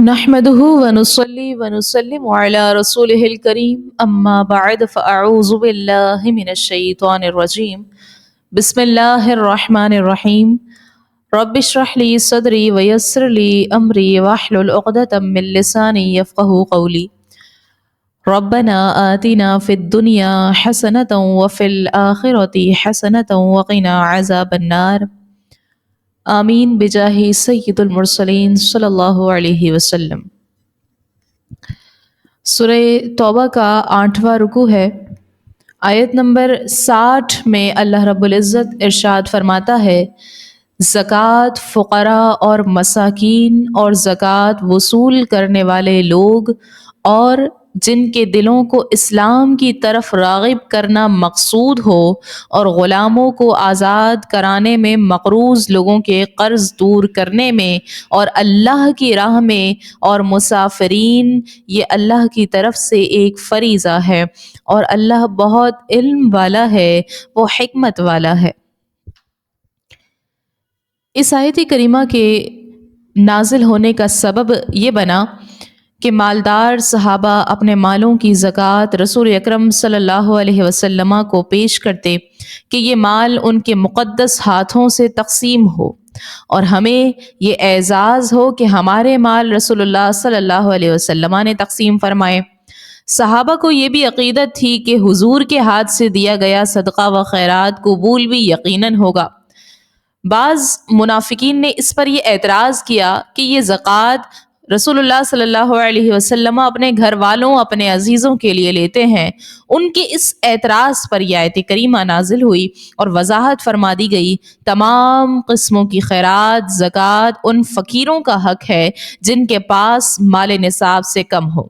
نحمده ونصلي ونسلم على رسوله الكريم اما بعد فاعوذ بالله من الشيطان الرجيم بسم الله الرحمن الرحيم رب اشرح لي صدري ويسر لي امري واحلل عقدة من لساني يفقهوا قولي ربنا آتنا في الدنيا حسنة وفي الآخرة حسنة وقنا عذاب النار آمین بجاہ سید المرسلین صلی اللہ علیہ وسلم۔ سورہ توبہ کا 8واں رکوع ہے۔ آیت نمبر 60 میں اللہ رب العزت ارشاد فرماتا ہے، زکوٰۃ فقراء اور مساکین اور زکوٰۃ وصول کرنے والے لوگ اور جن کے دلوں کو اسلام کی طرف راغب کرنا مقصود ہو اور غلاموں کو آزاد کرانے میں مقروض لوگوں کے قرض دور کرنے میں اور اللہ کی راہ میں اور مسافرین، یہ اللہ کی طرف سے ایک فریضہ ہے اور اللہ بہت علم والا ہے، وہ حکمت والا ہے۔ اس آیت کریمہ کے نازل ہونے کا سبب یہ بنا کہ مالدار صحابہ اپنے مالوں کی زکوٰۃ رسول اکرم صلی اللہ علیہ وسلم کو پیش کرتے کہ یہ مال ان کے مقدس ہاتھوں سے تقسیم ہو اور ہمیں یہ اعزاز ہو کہ ہمارے مال رسول اللہ صلی اللہ علیہ وسلم نے تقسیم فرمائے۔ صحابہ کو یہ بھی عقیدت تھی کہ حضور کے ہاتھ سے دیا گیا صدقہ و خیرات قبول بھی یقیناً ہوگا۔ بعض منافقین نے اس پر یہ اعتراض کیا کہ یہ زکوٰۃ رسول اللہ صلی اللہ علیہ وسلم اپنے گھر والوں، اپنے عزیزوں کے لیے لیتے ہیں۔ ان کے اس اعتراض پر یہ آیت کریمہ نازل ہوئی اور وضاحت فرما دی گئی، تمام قسموں کی خیرات، زکوٰۃ ان فقیروں کا حق ہے جن کے پاس مال نصاب سے کم ہو،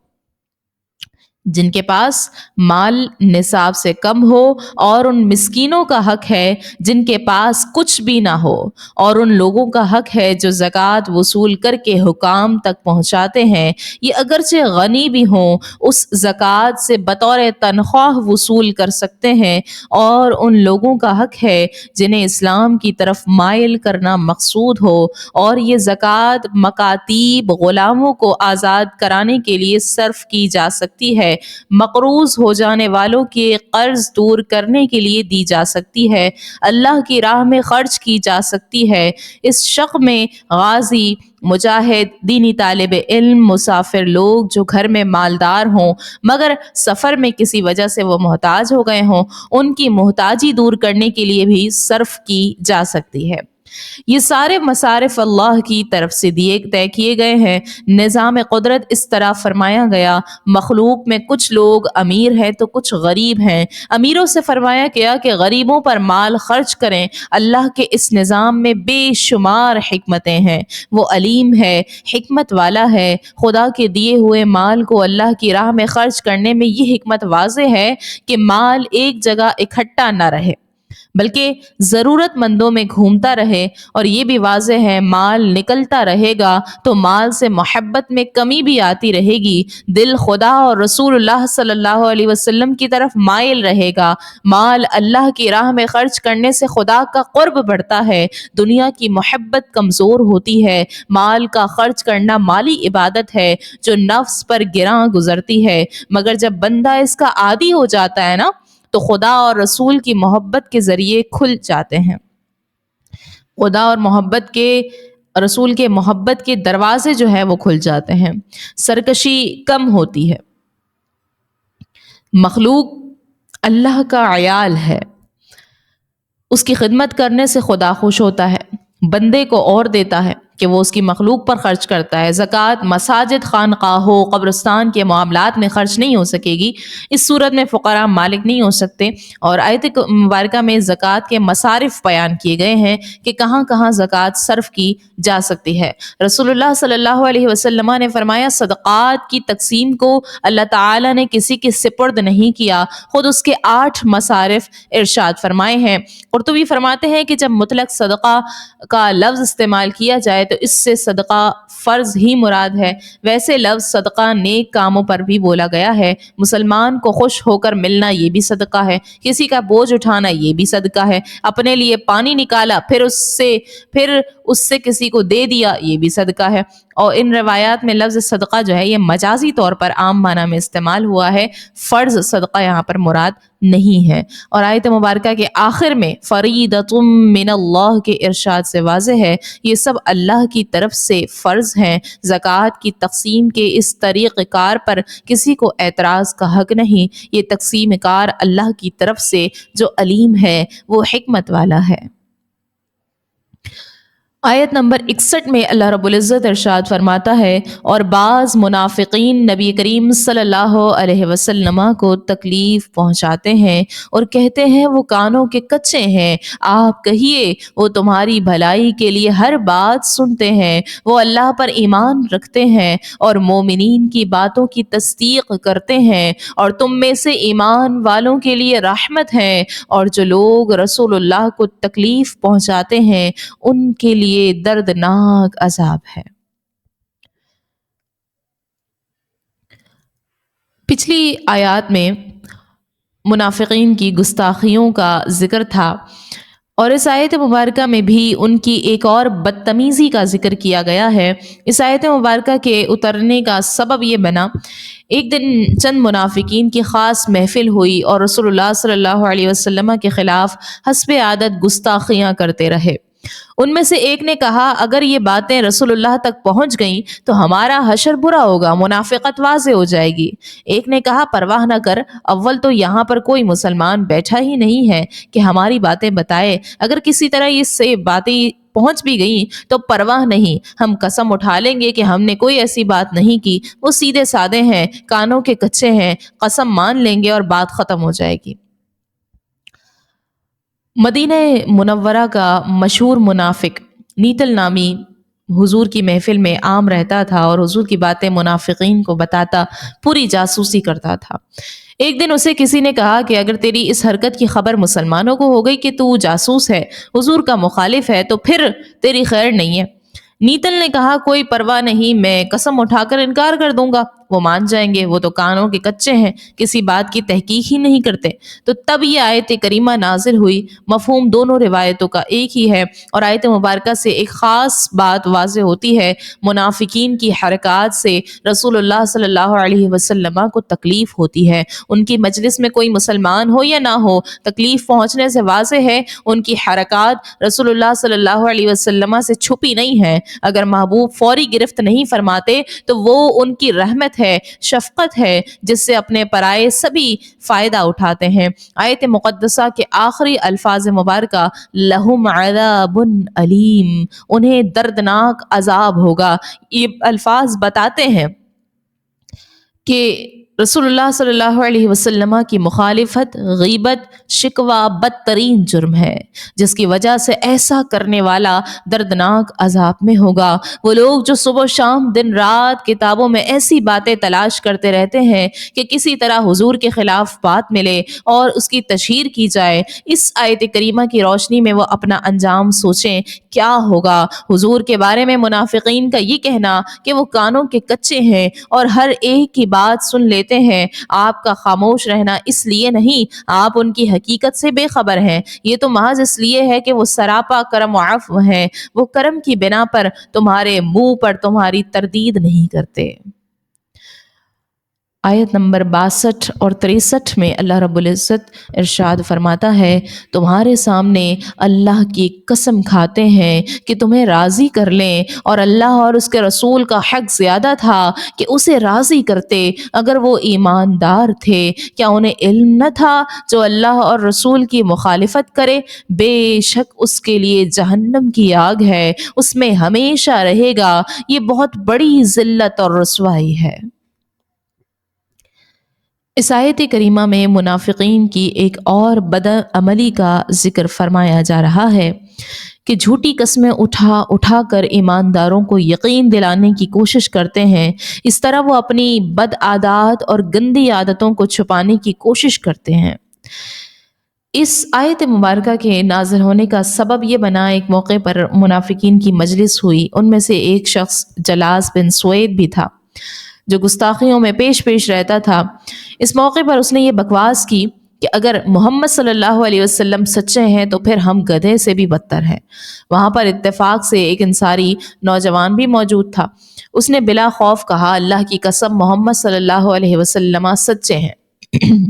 جن کے پاس مال نصاب سے کم ہو، اور ان مسکینوں کا حق ہے جن کے پاس کچھ بھی نہ ہو، اور ان لوگوں کا حق ہے جو زکوٰۃ وصول کر کے حکام تک پہنچاتے ہیں، یہ اگرچہ غنی بھی ہوں اس زکوٰۃ سے بطور تنخواہ وصول کر سکتے ہیں، اور ان لوگوں کا حق ہے جنہیں اسلام کی طرف مائل کرنا مقصود ہو، اور یہ زکوٰۃ مکاتیب غلاموں کو آزاد کرانے کے لیے صرف کی جا سکتی ہے، مقروض ہو جانے والوں کے قرض دور کرنے کے لیے دی جا سکتی ہے، اللہ کی راہ میں خرچ کی جا سکتی ہے۔ اس شق میں غازی، مجاہد، دینی طالب علم، مسافر لوگ جو گھر میں مالدار ہوں مگر سفر میں کسی وجہ سے وہ محتاج ہو گئے ہوں، ان کی محتاجی دور کرنے کے لیے بھی صرف کی جا سکتی ہے۔ یہ سارے مصارف اللہ کی طرف سے طے کیے گئے ہیں۔ نظام قدرت اس طرح فرمایا گیا، مخلوق میں کچھ لوگ امیر ہیں تو کچھ غریب ہیں، امیروں سے فرمایا گیا کہ غریبوں پر مال خرچ کریں۔ اللہ کے اس نظام میں بے شمار حکمتیں ہیں، وہ علیم ہے، حکمت والا ہے۔ خدا کے دیے ہوئے مال کو اللہ کی راہ میں خرچ کرنے میں یہ حکمت واضح ہے کہ مال ایک جگہ اکٹھا نہ رہے بلکہ ضرورت مندوں میں گھومتا رہے، اور یہ بھی واضح ہے مال نکلتا رہے گا تو مال سے محبت میں کمی بھی آتی رہے گی، دل خدا اور رسول اللہ صلی اللہ علیہ وسلم کی طرف مائل رہے گا۔ مال اللہ کی راہ میں خرچ کرنے سے خدا کا قرب بڑھتا ہے، دنیا کی محبت کمزور ہوتی ہے۔ مال کا خرچ کرنا مالی عبادت ہے جو نفس پر گراں گزرتی ہے، مگر جب بندہ اس کا عادی ہو جاتا ہے نا تو خدا اور رسول کی محبت کے ذریعے کھل جاتے ہیں، خدا اور رسول کے محبت کے دروازے جو ہے وہ کھل جاتے ہیں، سرکشی کم ہوتی ہے۔ مخلوق اللہ کا عیال ہے، اس کی خدمت کرنے سے خدا خوش ہوتا ہے، بندے کو اور دیتا ہے کہ وہ اس کی مخلوق پر خرچ کرتا ہے۔ زکوٰۃ مساجد، خانقاہوں، قبرستان کے معاملات میں خرچ نہیں ہو سکے گی، اس صورت میں فقراء مالک نہیں ہو سکتے، اور آیت مبارکہ میں زکوٰۃ کے مصارف بیان کیے گئے ہیں کہ کہاں کہاں زکوٰۃ صرف کی جا سکتی ہے۔ رسول اللہ صلی اللہ علیہ وسلم نے فرمایا، صدقات کی تقسیم کو اللہ تعالیٰ نے کسی کے سپرد نہیں کیا، خود اس کے 8 مصارف ارشاد فرمائے ہیں۔ قرطبی فرماتے ہیں کہ جب مطلق صدقہ کا لفظ استعمال کیا جائے تو اس سے صدقہ فرض ہی مراد ہے۔ ویسے لفظ صدقہ نیک کاموں پر بھی بولا گیا ہے۔ مسلمان کو خوش ہو کر ملنا یہ بھی صدقہ ہے، کسی کا بوجھ اٹھانا یہ بھی صدقہ ہے، اپنے لیے پانی نکالا پھر اس سے کسی کو دے دیا یہ بھی صدقہ ہے۔ اور ان روایات میں لفظ صدقہ جو ہے یہ مجازی طور پر عام معنی میں استعمال ہوا ہے، فرض صدقہ یہاں پر مراد نہیں ہے۔ اور آیت مبارکہ کے آخر میں فریضۃ من اللہ کے ارشاد سے واضح ہے یہ سب اللہ کی طرف سے فرض ہیں۔ زکوٰۃ کی تقسیم کے اس طریقہ کار پر کسی کو اعتراض کا حق نہیں، یہ تقسیم کار اللہ کی طرف سے جو علیم ہے وہ حکمت والا ہے۔ آیت نمبر 61 میں اللہ رب العزت ارشاد فرماتا ہے اور بعض منافقین نبی کریم صلی اللہ علیہ وسلم کو تکلیف پہنچاتے ہیں اور کہتے ہیں وہ کانوں کے کچے ہیں، آپ کہیے وہ تمہاری بھلائی کے لیے ہر بات سنتے ہیں، وہ اللہ پر ایمان رکھتے ہیں اور مومنین کی باتوں کی تصدیق کرتے ہیں اور تم میں سے ایمان والوں کے لیے رحمت ہیں، اور جو لوگ رسول اللہ کو تکلیف پہنچاتے ہیں ان کے لیے دردناک عذاب ہے۔ پچھلی آیات میں منافقین کی گستاخیوں کا ذکر تھا، اور اس آیت مبارکہ میں بھی ان کی ایک اور بدتمیزی کا ذکر کیا گیا ہے۔ اس آیت مبارکہ کے اترنے کا سبب یہ بنا، ایک دن چند منافقین کی خاص محفل ہوئی اور رسول اللہ صلی اللہ علیہ وسلم کے خلاف حسب عادت گستاخیاں کرتے رہے۔ ان میں سے ایک نے کہا اگر یہ باتیں رسول اللہ تک پہنچ گئیں تو ہمارا حشر برا ہوگا، منافقت واضح ہو جائے گی۔ ایک نے کہا پرواہ نہ کر، اول تو یہاں پر کوئی مسلمان بیٹھا ہی نہیں ہے کہ ہماری باتیں بتائے، اگر کسی طرح یہ سے باتیں پہنچ بھی گئیں تو پرواہ نہیں، ہم قسم اٹھا لیں گے کہ ہم نے کوئی ایسی بات نہیں کی، وہ سیدھے سادے ہیں، کانوں کے کچے ہیں، قسم مان لیں گے اور بات ختم ہو جائے گی۔ مدینہ منورہ کا مشہور منافق نیتل نامی حضور کی محفل میں عام رہتا تھا اور حضور کی باتیں منافقین کو بتاتا، پوری جاسوسی کرتا تھا۔ ایک دن اسے کسی نے کہا کہ اگر تیری اس حرکت کی خبر مسلمانوں کو ہو گئی کہ تو جاسوس ہے، حضور کا مخالف ہے، تو پھر تیری خیر نہیں ہے۔ نیتل نے کہا کوئی پرواہ نہیں، میں قسم اٹھا کر انکار کر دوں گا، وہ مان جائیں گے، وہ تو کانوں کے کچے ہیں، کسی بات کی تحقیق ہی نہیں کرتے۔ تو تب یہ آیت کریمہ نازل ہوئی۔ مفہوم دونوں روایتوں کا ایک ہی ہے، اور آیت مبارکہ سے ایک خاص بات واضح ہوتی ہے، منافقین کی حرکات سے رسول اللہ صلی اللہ علیہ وسلم کو تکلیف ہوتی ہے۔ ان کی مجلس میں کوئی مسلمان ہو یا نہ ہو، تکلیف پہنچنے سے واضح ہے ان کی حرکات رسول اللہ صلی اللہ علیہ وسلم سے چھپی نہیں ہے۔ اگر محبوب فوری گرفت نہیں فرماتے تو وہ ان کی رحمت ہے، شفقت ہے، جس سے اپنے پرائے سبھی فائدہ اٹھاتے ہیں۔ آیت مقدسہ کے آخری الفاظ مبارکہ لہم عذاب علیم، انہیں دردناک عذاب ہوگا، یہ الفاظ بتاتے ہیں کہ رسول اللہ صلی اللہ علیہ وسلم کی مخالفت، غیبت، شکوہ بدترین جرم ہے، جس کی وجہ سے ایسا کرنے والا دردناک عذاب میں ہوگا۔ وہ لوگ جو صبح و شام دن رات کتابوں میں ایسی باتیں تلاش کرتے رہتے ہیں کہ کسی طرح حضور کے خلاف بات ملے اور اس کی تشہیر کی جائے، اس آیت کریمہ کی روشنی میں وہ اپنا انجام سوچیں کیا ہوگا۔ حضور کے بارے میں منافقین کا یہ کہنا کہ وہ کانوں کے کچے ہیں اور ہر ایک کی بات سن لیتے ہیں، آپ کا خاموش رہنا اس لیے نہیں آپ ان کی حقیقت سے بے خبر ہیں، یہ تو محض اس لیے ہے کہ وہ سراپا کرم و عفو ہیں، وہ کرم کی بنا پر تمہارے منہ پر تمہاری تردید نہیں کرتے۔ آیت نمبر 62 اور 63 میں اللہ رب العزت ارشاد فرماتا ہے تمہارے سامنے اللہ کی قسم کھاتے ہیں کہ تمہیں راضی کر لیں، اور اللہ اور اس کے رسول کا حق زیادہ تھا کہ اسے راضی کرتے اگر وہ ایماندار تھے۔ کیا انہیں علم نہ تھا جو اللہ اور رسول کی مخالفت کرے، بے شک اس کے لیے جہنم کی آگ ہے، اس میں ہمیشہ رہے گا، یہ بہت بڑی ذلت اور رسوائی ہے۔ اس آیت کریمہ میں منافقین کی ایک اور بدعملی کا ذکر فرمایا جا رہا ہے کہ جھوٹی قسمیں اٹھا کر ایمانداروں کو یقین دلانے کی کوشش کرتے ہیں، اس طرح وہ اپنی بد عادات اور گندی عادتوں کو چھپانے کی کوشش کرتے ہیں۔ اس آیت مبارکہ کے نازل ہونے کا سبب یہ بنا، ایک موقع پر منافقین کی مجلس ہوئی، ان میں سے ایک شخص جلاس بن سوید بھی تھا جو گستاخیوں میں پیش پیش رہتا تھا۔ اس موقع پر اس نے یہ بکواس کی کہ اگر محمد صلی اللہ علیہ وسلم سچے ہیں تو پھر ہم گدھے سے بھی بدتر ہیں۔ وہاں پر اتفاق سے ایک انصاری نوجوان بھی موجود تھا۔ اس نے بلا خوف کہا، اللہ کی قسم محمد صلی اللہ علیہ وسلم سچے ہیں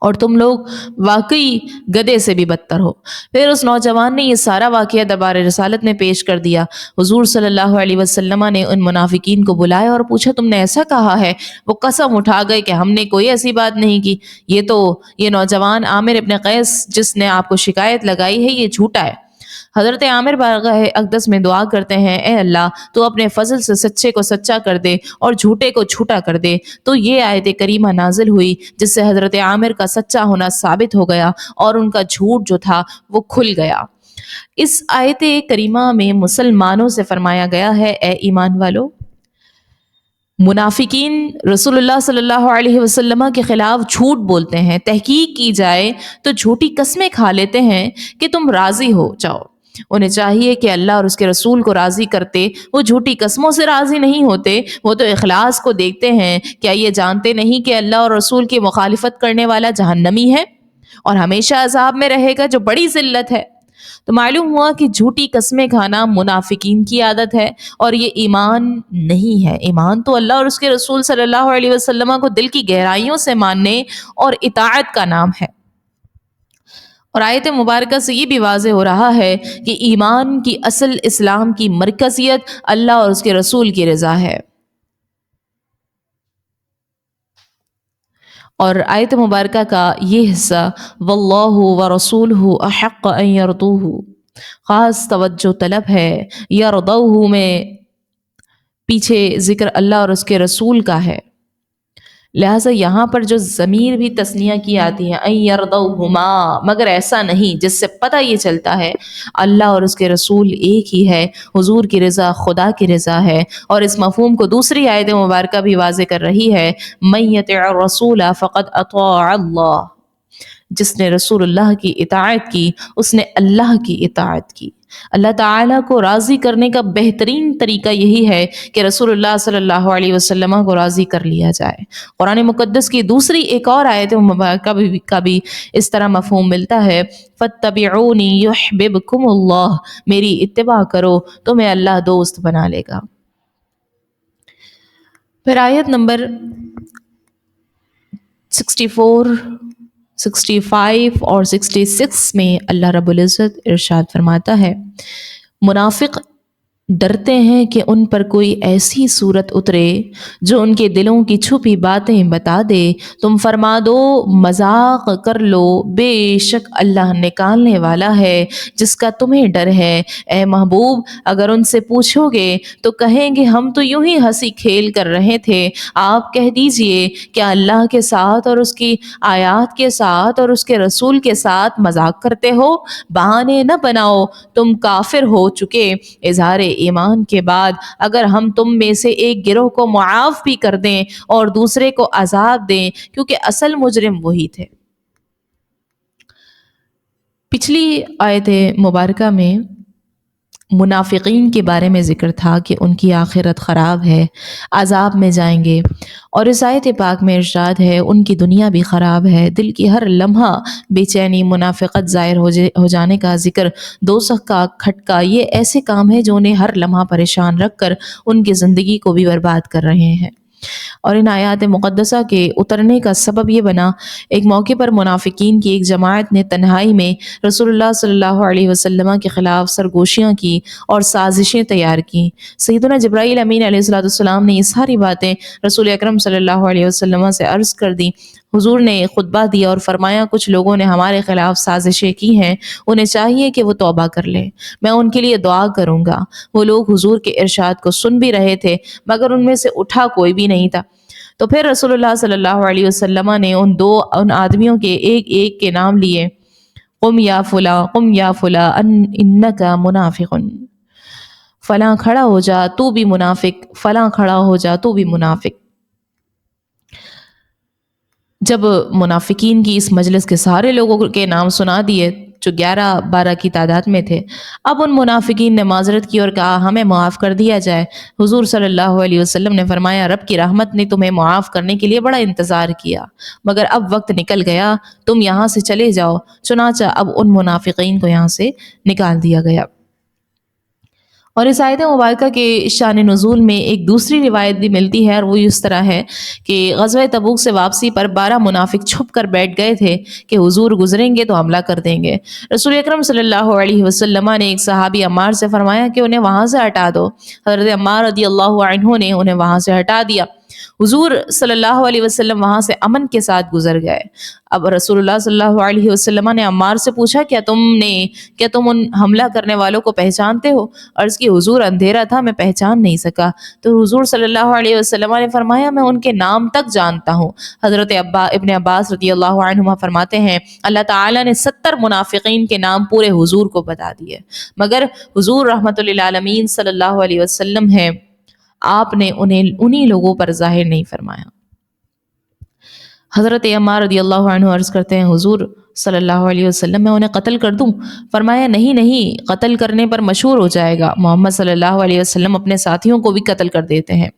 اور تم لوگ واقعی گدھے سے بھی بدتر ہو۔ پھر اس نوجوان نے یہ سارا واقعہ دربار رسالت میں پیش کر دیا۔ حضور صلی اللہ علیہ وسلم نے ان منافقین کو بلایا اور پوچھا، تم نے ایسا کہا ہے؟ وہ قسم اٹھا گئے کہ ہم نے کوئی ایسی بات نہیں کی، یہ نوجوان عامر ابن قیس جس نے آپ کو شکایت لگائی ہے یہ جھوٹا ہے۔ حضرت عامر بارگاہ اقدس میں دعا کرتے ہیں، اے اللہ تو اپنے فضل سے سچے کو سچا کر دے اور جھوٹے کو جھوٹا کر دے۔ تو یہ آیت کریمہ نازل ہوئی جس سے حضرت عامر کا سچا ہونا ثابت ہو گیا اور ان کا جھوٹ جو تھا وہ کھل گیا۔ اس آیت کریمہ میں مسلمانوں سے فرمایا گیا ہے، اے ایمان والو، منافقین رسول اللہ صلی اللہ علیہ وسلم کے خلاف جھوٹ بولتے ہیں، تحقیق کی جائے تو جھوٹی قسمیں کھا لیتے ہیں کہ تم راضی ہو جاؤ۔ انہیں چاہیے کہ اللہ اور اس کے رسول کو راضی کرتے، وہ جھوٹی قسموں سے راضی نہیں ہوتے، وہ تو اخلاص کو دیکھتے ہیں۔ کیا یہ جانتے نہیں کہ اللہ اور رسول کی مخالفت کرنے والا جہنمی ہے اور ہمیشہ عذاب میں رہے گا، جو بڑی ذلت ہے؟ تو معلوم ہوا کہ جھوٹی قسمیں کھانا منافقین کی عادت ہے اور یہ ایمان نہیں ہے۔ ایمان تو اللہ اور اس کے رسول صلی اللہ علیہ وسلم کو دل کی گہرائیوں سے ماننے اور اطاعت کا نام ہے۔ اور آیت مبارکہ سے یہ بھی واضح ہو رہا ہے کہ ایمان کی اصل اسلام کی مرکزیت اللہ اور اس کے رسول کی رضا ہے۔ اور آیت مبارکہ کا یہ حصہ واللہ ورسولہ احق ان یرضوہ خاص توجہ طلب ہے۔ یرضوہ میں پیچھے ذکر اللہ اور اس کے رسول کا ہے، لہٰذا یہاں پر جو ضمیر بھی تثنیہ کی آتی ہے ان یرضوہما، مگر ایسا نہیں، جس سے پتہ یہ چلتا ہے اللہ اور اس کے رسول ایک ہی ہے، حضور کی رضا خدا کی رضا ہے۔ اور اس مفہوم کو دوسری آیت مبارکہ بھی واضح کر رہی ہے، من یطع الرسول فقد اطاع اللہ، جس نے رسول اللہ کی اطاعت کی اس نے اللہ کی اطاعت کی۔ اللہ تعالیٰ کو راضی کرنے کا بہترین طریقہ یہی ہے کہ رسول اللہ صلی اللہ علیہ وسلم کو راضی کر لیا جائے۔ قرآن مقدس کی دوسری ایک اور آیت مبارکہ کا بھی اس طرح مفہوم ملتا ہے، فَاتَّبِعُونِي يُحْبِبْكُمُ اللَّهُ، میری اتباع کرو تمہیں اللہ دوست بنا لے گا۔ پھر آیت نمبر 64 65 اور 66 میں اللہ رب العزت ارشاد فرماتا ہے، منافق ڈرتے ہیں کہ ان پر کوئی ایسی صورت اترے جو ان کے دلوں کی چھپی باتیں بتا دے، تم فرما دو مذاق کر لو، بے شک اللہ نکالنے والا ہے جس کا تمہیں ڈر ہے۔ اے محبوب اگر ان سے پوچھو گے تو کہیں گے ہم تو یوں ہی ہنسی کھیل کر رہے تھے۔ آپ کہہ دیجئے کیا اللہ کے ساتھ اور اس کی آیات کے ساتھ اور اس کے رسول کے ساتھ مذاق کرتے ہو؟ بہانے نہ بناؤ، تم کافر ہو چکے۔ اظہار ایمان کے بعد اگر ہم تم میں سے ایک گروہ کو معاف بھی کر دیں اور دوسرے کو عذاب دیں، کیونکہ اصل مجرم وہی تھے۔ پچھلی آیت مبارکہ میں منافقین کے بارے میں ذکر تھا کہ ان کی آخرت خراب ہے، عذاب میں جائیں گے، اور اس آیت پاک میں ارشاد ہے ان کی دنیا بھی خراب ہے، دل کی ہر لمحہ بے چینی، منافقت ظاہر ہو جانے کا ذکر، دوزخ کا کھٹکا، یہ ایسے کام ہے جو انہیں ہر لمحہ پریشان رکھ کر ان کی زندگی کو بھی برباد کر رہے ہیں۔ اور ان آیات مقدسہ کے اترنے کا سبب یہ بنا، ایک موقع پر منافقین کی ایک جماعت نے تنہائی میں رسول اللہ صلی اللہ علیہ وسلم کے خلاف سرگوشیاں کی اور سازشیں تیار کی۔ سیدنا جبرائیل امین علیہ السلام نے یہ ساری باتیں رسول اکرم صلی اللہ علیہ وسلم سے عرض کر دی۔ حضور نے خطبہ دیا اور فرمایا کچھ لوگوں نے ہمارے خلاف سازشیں کی ہیں، انہیں چاہیے کہ وہ توبہ کر لیں، میں ان کے لیے دعا کروں گا۔ وہ لوگ حضور کے ارشاد کو سن بھی رہے تھے مگر ان میں سے اٹھا کوئی بھی نہیں تھا۔ تو پھر رسول اللہ صلی اللہ علیہ وسلم نے ان آدمیوں کے ایک ایک کے نام لیے، قم یا فلاں، قم یا فلاں انکا منافق، فلاں کھڑا ہو جا تو بھی منافق، فلاں کھڑا ہو جا تو بھی منافق۔ جب منافقین کی اس مجلس کے سارے لوگوں کے نام سنا دیے جو 11-12 کی تعداد میں تھے، اب ان منافقین نے معذرت کی اور کہا ہمیں معاف کر دیا جائے۔ حضور صلی اللہ علیہ وسلم نے فرمایا رب کی رحمت نے تمہیں معاف کرنے کے لیے بڑا انتظار کیا، مگر اب وقت نکل گیا، تم یہاں سے چلے جاؤ۔ چنانچہ اب ان منافقین کو یہاں سے نکال دیا گیا۔ اور اس آیت مبارکہ کے شان نزول میں ایک دوسری روایت بھی ملتی ہے، اور وہ اس طرح ہے کہ غزوہ تبوک سے واپسی پر 12 منافق چھپ کر بیٹھ گئے تھے کہ حضور گزریں گے تو حملہ کر دیں گے۔ رسول اکرم صلی اللہ علیہ وسلم نے ایک صحابی عمار سے فرمایا کہ انہیں وہاں سے ہٹا دو۔ حضرت عمار رضی اللہ عنہ نے انہیں وہاں سے ہٹا دیا۔ حضور صلی اللہ علیہ وسلم وہاں سے امن کے ساتھ گزر گئے۔ اب رسول اللہ صلی اللہ علیہ وسلم نے عمار سے پوچھا کیا تم ان حملہ کرنے والوں کو پہچانتے ہو؟ عرض کی حضور اندھیرا تھا، میں پہچان نہیں سکا۔ تو حضور صلی اللہ علیہ وسلم نے فرمایا میں ان کے نام تک جانتا ہوں۔ حضرت ابن عباس رضی اللہ عنہما فرماتے ہیں اللہ تعالیٰ نے 70 منافقین کے نام پورے حضور کو بتا دیے، مگر حضور رحمت للعالمین صلی اللہ علیہ وسلم ہیں، آپ نے انہی لوگوں پر ظاہر نہیں فرمایا۔ حضرت عمار رضی اللہ عنہ عرض کرتے ہیں حضور صلی اللہ علیہ وسلم میں انہیں قتل کر دوں؟ فرمایا نہیں، قتل کرنے پر مشہور ہو جائے گا۔ محمد صلی اللہ علیہ وسلم اپنے ساتھیوں کو بھی قتل کر دیتے ہیں،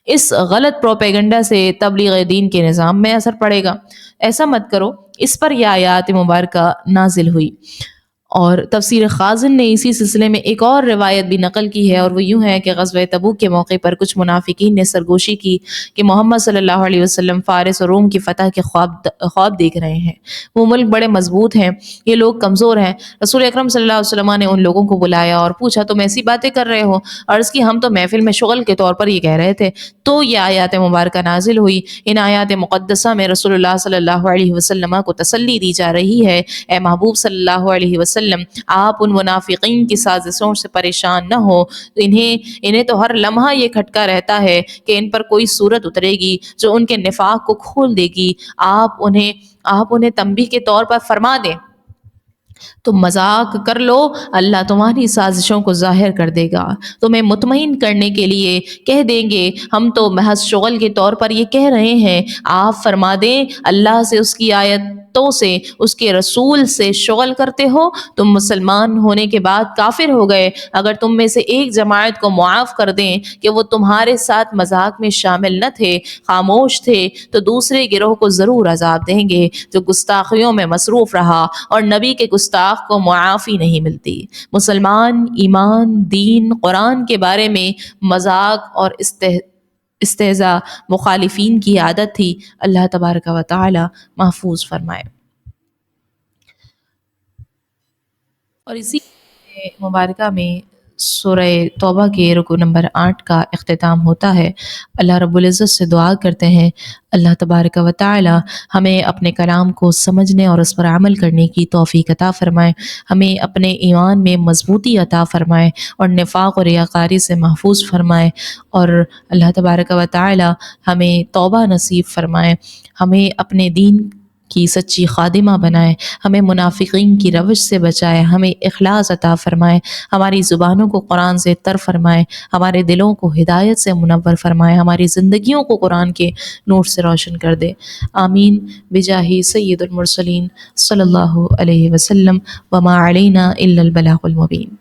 اس غلط پروپیگنڈا سے تبلیغ دین کے نظام میں اثر پڑے گا، ایسا مت کرو۔ اس پر یہ آیات مبارکہ نازل ہوئی۔ اور تفسیر خازن نے اسی سلسلے میں ایک اور روایت بھی نقل کی ہے، اور وہ یوں ہے کہ غزوہ تبوک کے موقع پر کچھ منافقین نے سرگوشی کی کہ محمد صلی اللہ علیہ وسلم فارس اور روم کی فتح کے خواب دیکھ رہے ہیں، وہ ملک بڑے مضبوط ہیں، یہ لوگ کمزور ہیں۔ رسول اکرم صلی اللہ علیہ وسلم نے ان لوگوں کو بلایا اور پوچھا تم ایسی باتیں کر رہے ہو؟ عرض کی ہم تو محفل میں شغل کے طور پر یہ کہہ رہے تھے۔ تو یہ آیات مبارکہ نازل ہوئی۔ ان آیات مقدسہ میں رسول اللہ صلی اللہ علیہ وسلم کو تسلی دی جا رہی ہے اے محبوب صلی اللہ علیہ وسلم، آپ ان منافقین کی سازشوں سے پریشان نہ ہو، انہیں تو ہر لمحہ یہ کھٹکا رہتا ہے کہ ان پر کوئی صورت اترے گی جو ان کے نفاق کو کھول دے گی۔ آپ انہیں تنبیہ کے طور پر فرما دیں، تم مذاق کر لو، اللہ تمہاری سازشوں کو ظاہر کر دے گا۔ تمہیں مطمئن کرنے کے لیے کہہ دیں گے ہم تو محض شغل کے طور پر یہ کہہ رہے ہیں، آپ فرما دیں اللہ سے، اس کی آیتوں سے، اس کے رسول سے شغل کرتے ہو، تم مسلمان ہونے کے بعد کافر ہو گئے۔ اگر تم میں سے ایک جماعت کو معاف کر دیں کہ وہ تمہارے ساتھ مذاق میں شامل نہ تھے، خاموش تھے، تو دوسرے گروہ کو ضرور عذاب دیں گے جو گستاخیوں میں مصروف رہا، اور نبی کے گستاخ کو معافی نہیں ملتی۔ مسلمان ایمان، دین، قرآن کے بارے میں مذاق اور استہزاء مخالفین کی عادت تھی، اللہ تبارک و تعالی محفوظ فرمائے۔ اور اسی مبارکہ میں سورہ توبہ کے رکوع نمبر 8 کا اختتام ہوتا ہے۔ اللہ رب العزت سے دعا کرتے ہیں اللہ تبارک و تعالی ہمیں اپنے کلام کو سمجھنے اور اس پر عمل کرنے کی توفیق عطا فرمائے، ہمیں اپنے ایمان میں مضبوطی عطا فرمائے اور نفاق اور ریاکاری سے محفوظ فرمائے، اور اللہ تبارک و تعالی ہمیں توبہ نصیب فرمائے، ہمیں اپنے دین کی سچی خادمہ بنائے، ہمیں منافقین کی روش سے بچائے، ہمیں اخلاص عطا فرمائے، ہماری زبانوں کو قرآن سے تر فرمائے، ہمارے دلوں کو ہدایت سے منور فرمائے، ہماری زندگیوں کو قرآن کے نور سے روشن کر دے۔ آمین بجاہ سید المرسلین صلی اللہ علیہ وسلم، وما علینا الا البلاغ المبین۔